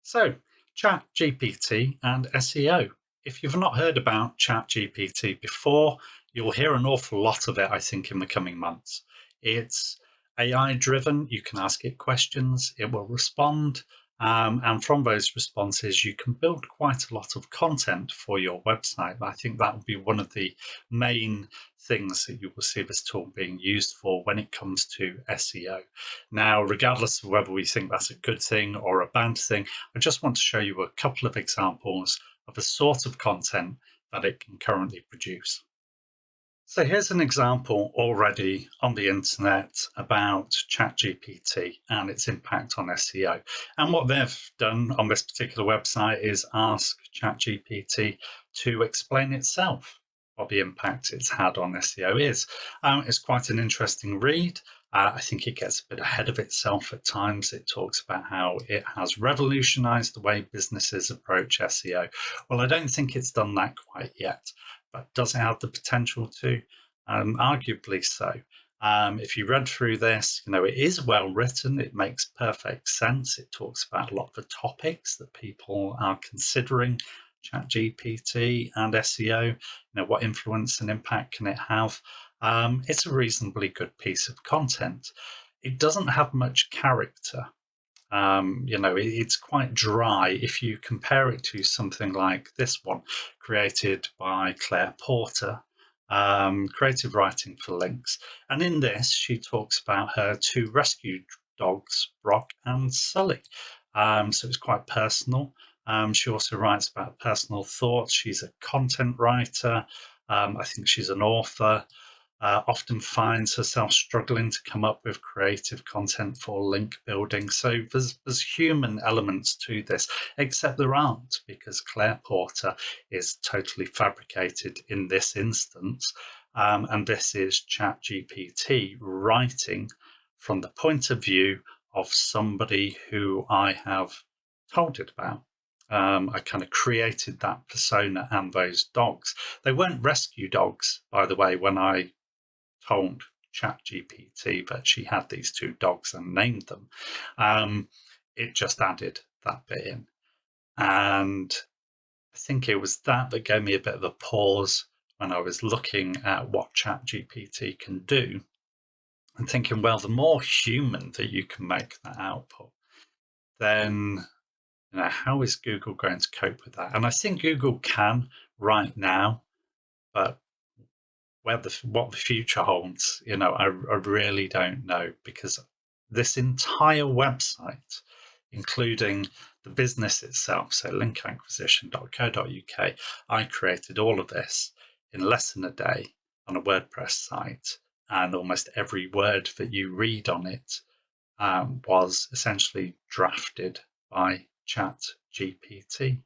So, ChatGPT and SEO. If you've not heard about ChatGPT before, you'll hear an awful lot of it, I think, in the coming months. It's AI driven. You can ask it questions, it will respond. And from those responses, you can build quite a lot of content for your website. I think that will be one of the main things that you will see this tool being used for when it comes to SEO. Now, regardless of whether we think that's a good thing or a bad thing, I just want to show you a couple of examples of the sort of content that it can currently produce. So here's an example already on the internet about ChatGPT and its impact on SEO. And what they've done on this particular website is ask ChatGPT to explain itself what the impact it's had on SEO is. It's quite an interesting read. I think it gets a bit ahead of itself at times. It talks about how it has revolutionized the way businesses approach SEO. Well, I don't think it's done that quite yet, but does it have the potential to? Arguably so. If you read through this, it is well written. It makes perfect sense. It talks about a lot of the topics that people are considering ChatGPT and SEO. What influence and impact can it have? It's a reasonably good piece of content. It doesn't have much character. It's quite dry if you compare it to something like this one, created by Claire Porter, creative writing for links. And in this, she talks about her two rescue dogs, Brock and Sully. So it's quite personal. She also writes about personal thoughts. She's a content writer. I think she's an author. Often finds herself struggling to come up with creative content for link building. So there's human elements to this, except there aren't, because Claire Porter is totally fabricated in this instance. And this is ChatGPT writing from the point of view of somebody who I have told it about. I kind of created that persona and those dogs. They weren't rescue dogs, by the way, when I told ChatGPT that she had these two dogs and named them. It just added that bit in. And I think it was that gave me a bit of a pause when I was looking at what ChatGPT can do and thinking, well, the more human that you can make that output, then how is Google going to cope with that? And I think Google can right now, but what the future holds, I really don't know, because this entire website, including the business itself, so linkacquisition.co.uk, I created all of this in less than a day on a WordPress site, and almost every word that you read on it was essentially drafted by ChatGPT.